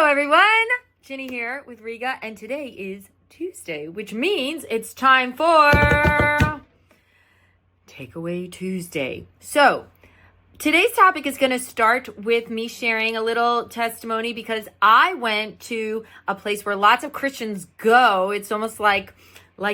everyone, Jenny here with REGA, and today is Tuesday, which means it's time for Takeaway Tuesday. So today's topic is going to start with me sharing a little testimony because I went to a place where lots of Christians go. It's almost like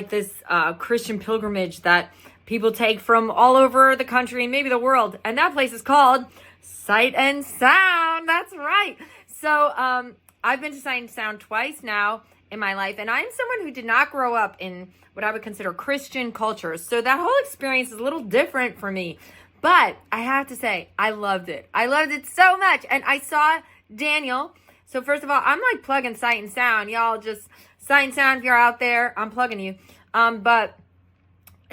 this Christian pilgrimage that people take from all over the country and maybe the world, and that place is called Sight and Sound. That's right. So I've been to Sight and Sound twice now in my life, and I'm someone who did not grow up in what I would consider Christian culture. So that whole experience is a little different for me. But I have to say, I loved it. I loved it so much. And I saw Daniel. So first of all, I'm like plugging Sight and Sound. Y'all just Sight and Sound, if you're out there, I'm plugging you. But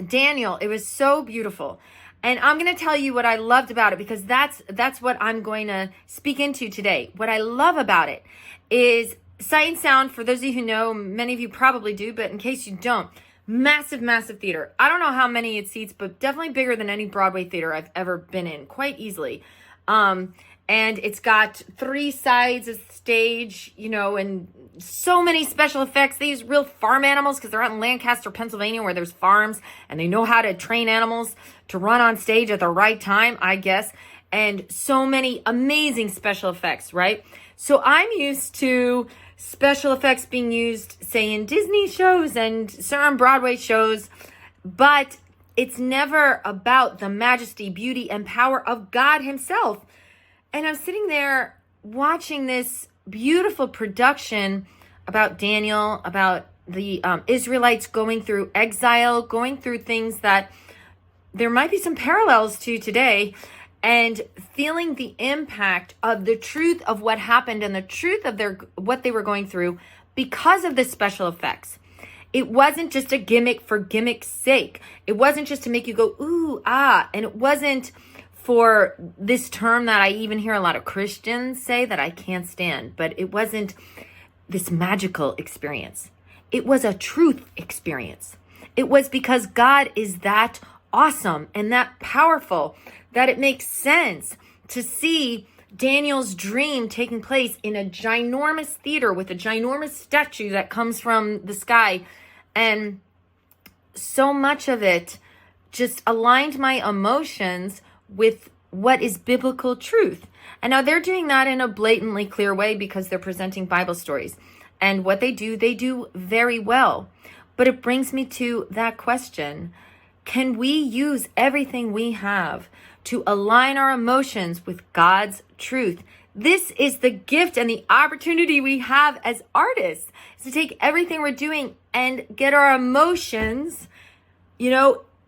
Daniel, it was so beautiful. And I'm going to tell you what I loved about it because that's what I'm going to speak into today. What I love about it is Sight and Sound. For those of you who know, many of you probably do, but in case you don't, massive, massive theater. I don't know how many it seats, but definitely bigger than any Broadway theater I've ever been in, quite easily. And it's got 3 sides of the stage, and so many special effects. They use real farm animals because they're out in Lancaster, Pennsylvania, where there's farms, and they know how to train animals to run on stage at the right time, I guess. And so many amazing special effects, right? So I'm used to special effects being used, say, in Disney shows and certain Broadway shows, but it's never about the majesty, beauty, and power of God himself. And I'm sitting there watching this beautiful production about Daniel, about the Israelites going through exile, going through things that there might be some parallels to today, and feeling the impact of the truth of what happened and the truth of what they were going through because of the special effects. It wasn't just a gimmick for gimmick's sake. It wasn't just to make you go, ooh, ah, and it wasn't for this term that I even hear a lot of Christians say that I can't stand, but it wasn't this magical experience. It was a truth experience. It was because God is that awesome and that powerful that it makes sense to see Daniel's dream taking place in a ginormous theater with a ginormous statue that comes from the sky. And so much of it just aligned my emotions with what is biblical truth. And now they're doing that in a blatantly clear way because they're presenting Bible stories. And what they do very well. But it brings me to that question. Can we use everything we have to align our emotions with God's truth? This is the gift and the opportunity we have as artists, is to take everything we're doing and get our emotions,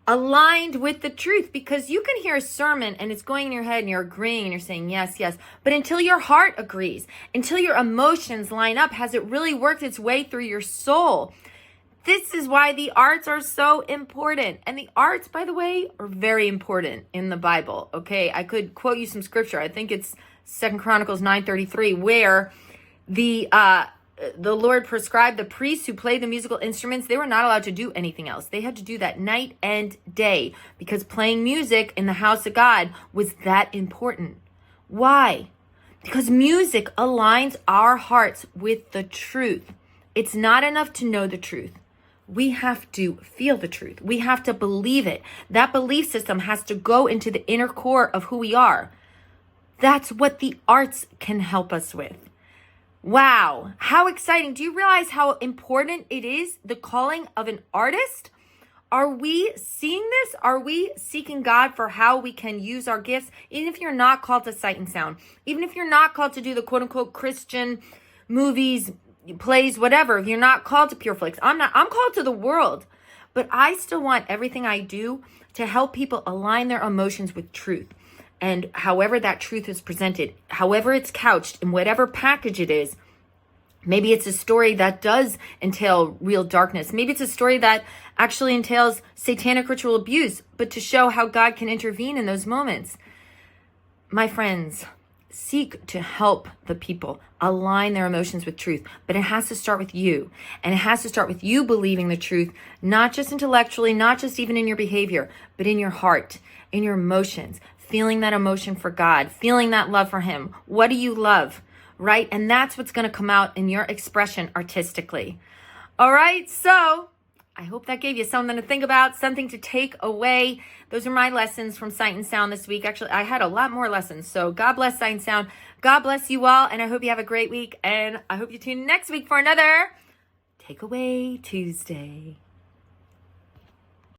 aligned with the truth. Because you can hear a sermon and it's going in your head and you're agreeing and you're saying yes, yes. But until your heart agrees, until your emotions line up, has it really worked its way through your soul? This is why the arts are so important. And the arts, by the way, are very important in the Bible. Okay, I could quote you some scripture. I think it's 2 Chronicles 9:33, where the Lord prescribed the priests who played the musical instruments, they were not allowed to do anything else. They had to do that night and day because playing music in the house of God was that important. Why? Because music aligns our hearts with the truth. It's not enough to know the truth. We have to feel the truth. We have to believe it. That belief system has to go into the inner core of who we are. That's what the arts can help us with. Wow, how exciting. Do you realize how important it is, the calling of an artist? Are we seeing this? Are we seeking God for how we can use our gifts? Even if you're not called to Sight and Sound, even if you're not called to do the quote unquote Christian movies, plays, whatever, if you're not called to Pure Flix, I'm called to the world. But I still want everything I do to help people align their emotions with truth. And however that truth is presented, however it's couched, in whatever package it is, maybe it's a story that does entail real darkness. Maybe it's a story that actually entails satanic ritual abuse, but to show how God can intervene in those moments. My friends, seek to help the people align their emotions with truth, but it has to start with you. And it has to start with you believing the truth, not just intellectually, not just even in your behavior, but in your heart, in your emotions, feeling that emotion for God, feeling that love for him. What do you love? right? And that's what's going to come out in your expression artistically. All right, so I hope that gave you something to think about, something to take away. Those are my lessons from Sight and Sound this week. Actually, I had a lot more lessons. So God bless Sight and Sound. God bless you all. And I hope you have a great week. And I hope you tune in next week for another Takeaway Tuesday.